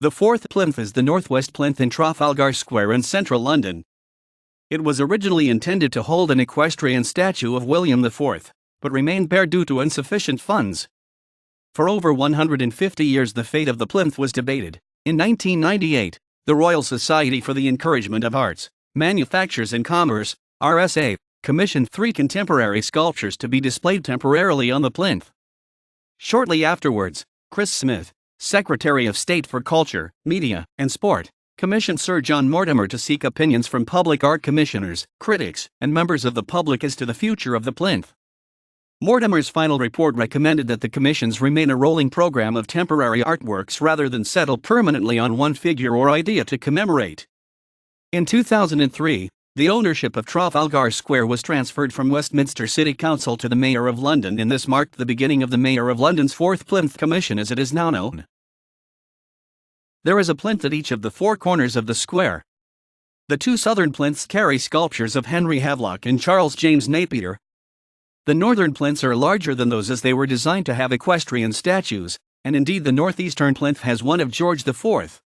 The fourth plinth is the northwest plinth in Trafalgar Square in central London. It was originally intended to hold an equestrian statue of William IV, but remained bare due to insufficient funds. For over 150 years the fate of the plinth was debated. In 1998, the Royal Society for the Encouragement of Arts, Manufactures and Commerce, RSA, commissioned 3 contemporary sculptures to be displayed temporarily on the plinth. Shortly afterwards, Chris Smith, Secretary of State for Culture, Media, and Sport, commissioned Sir John Mortimer to seek opinions from public art commissioners, critics, and members of the public as to the future of the plinth. Mortimer's final report recommended that the commissions remain a rolling program of temporary artworks rather than settle permanently on one figure or idea to commemorate. In 2003, the ownership of Trafalgar Square was transferred from Westminster City Council to the Mayor of London, and this marked the beginning of the Mayor of London's 4th Plinth Commission as it is now known. There is a plinth at each of the 4 corners of the square. The 2 southern plinths carry sculptures of Henry Havelock and Charles James Napier. The northern plinths are larger than those as they were designed to have equestrian statues, and indeed the northeastern plinth has one of George IV.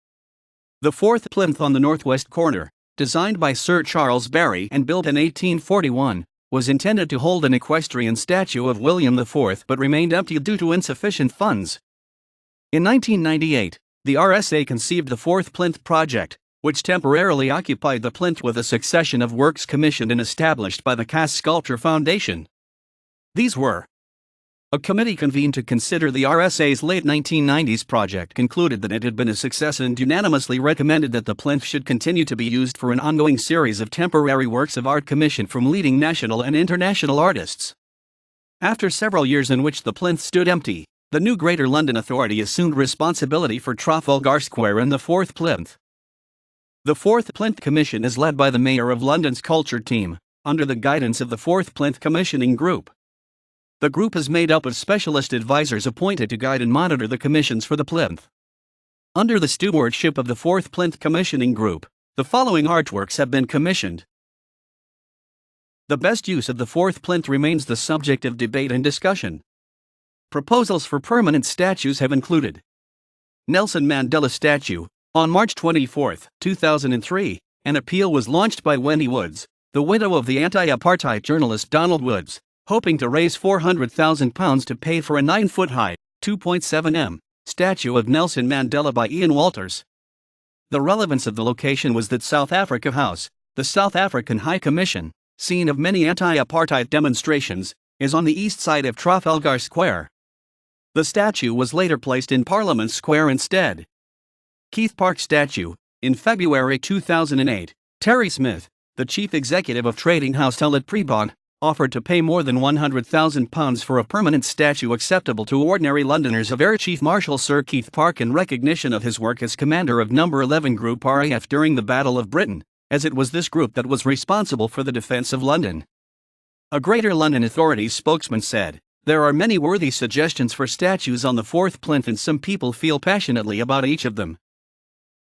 The 4th plinth on the northwest corner, designed by Sir Charles Barry and built in 1841, was intended to hold an equestrian statue of William IV but remained empty due to insufficient funds. In 1998, the RSA conceived the 4th Plinth project, which temporarily occupied the plinth with a succession of works commissioned and established by the Cast Sculpture Foundation. These were: a committee convened to consider the RSA's late 1990s project concluded that it had been a success and unanimously recommended that the plinth should continue to be used for an ongoing series of temporary works of art commissioned from leading national and international artists. After several years in which the plinth stood empty, the new Greater London Authority assumed responsibility for Trafalgar Square and the 4th plinth. The 4th Plinth Commission is led by the Mayor of London's Culture Team, under the guidance of the 4th Plinth Commissioning Group. The group is made up of specialist advisors appointed to guide and monitor the commissions for the plinth. Under the stewardship of the 4th Plinth Commissioning Group, the following artworks have been commissioned. The best use of the 4th plinth remains the subject of debate and discussion. Proposals for permanent statues have included: Nelson Mandela statue. On March 24, 2003, an appeal was launched by Wendy Woods, the widow of the anti-apartheid journalist Donald Woods, hoping to raise £400,000 to pay for a 9-foot-high, 2.7 m, statue of Nelson Mandela by Ian Walters. The relevance of the location was that South Africa House, the South African High Commission, scene of many anti-apartheid demonstrations, is on the east side of Trafalgar Square. The statue was later placed in Parliament Square instead. Keith Park statue. In February 2008, Terry Smith, the chief executive of trading house Tullet Prebog, offered to pay more than £100,000 for a permanent statue acceptable to ordinary Londoners of Air Chief Marshal Sir Keith Park in recognition of his work as commander of No. 11 Group RAF during the Battle of Britain, as it was this group that was responsible for the defence of London. A Greater London Authority's spokesman said, "There are many worthy suggestions for statues on the 4th plinth and some people feel passionately about each of them.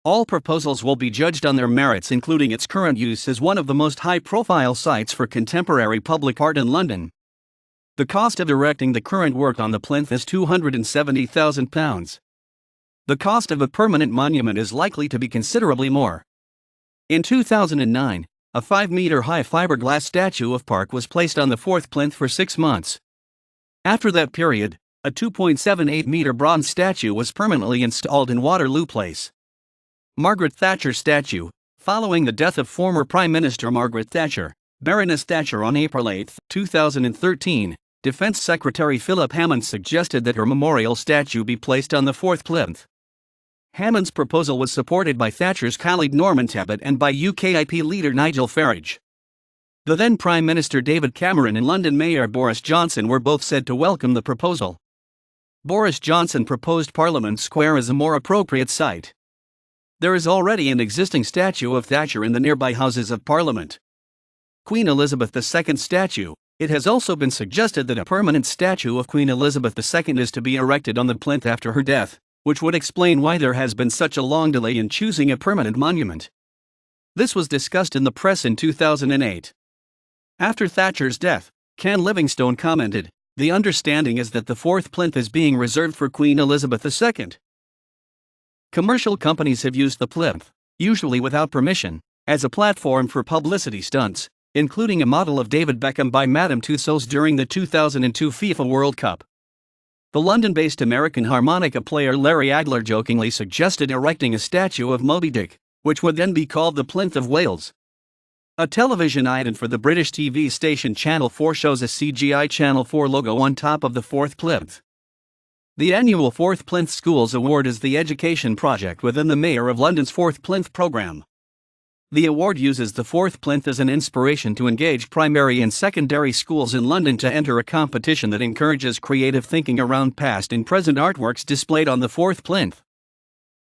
All proposals will be judged on their merits, including its current use as one of the most high-profile sites for contemporary public art in London. The cost of erecting the current work on the plinth is £270,000. The cost of a permanent monument is likely to be considerably more." In 2009, a 5-meter-high fiberglass statue of Park was placed on the 4th plinth for 6 months. After that period, a 2.78-meter bronze statue was permanently installed in Waterloo Place. Margaret Thatcher statue. Following the death of former Prime Minister Margaret Thatcher, Baroness Thatcher on April 8, 2013, Defence Secretary Philip Hammond suggested that her memorial statue be placed on the 4th plinth. Hammond's proposal was supported by Thatcher's colleague Norman Tebbit and by UKIP leader Nigel Farage. The then Prime Minister David Cameron and London Mayor Boris Johnson were both said to welcome the proposal. Boris Johnson proposed Parliament Square as a more appropriate site. There is already an existing statue of Thatcher in the nearby Houses of Parliament. Queen Elizabeth II statue. It has also been suggested that a permanent statue of Queen Elizabeth II is to be erected on the plinth after her death, which would explain why there has been such a long delay in choosing a permanent monument. This was discussed in the press in 2008. After Thatcher's death, Ken Livingstone commented, "The understanding is that the 4th plinth is being reserved for Queen Elizabeth II." Commercial companies have used the plinth, usually without permission, as a platform for publicity stunts, including a model of David Beckham by Madame Tussauds during the 2002 FIFA World Cup. The London-based American harmonica player Larry Adler jokingly suggested erecting a statue of Moby Dick, which would then be called the Plinth of Wales. A television item for the British TV station Channel 4 shows a CGI Channel 4 logo on top of the fourth plinth. The annual Fourth Plinth Schools Award is the education project within the Mayor of London's Fourth Plinth programme. The award uses the fourth plinth as an inspiration to engage primary and secondary schools in London to enter a competition that encourages creative thinking around past and present artworks displayed on the fourth plinth.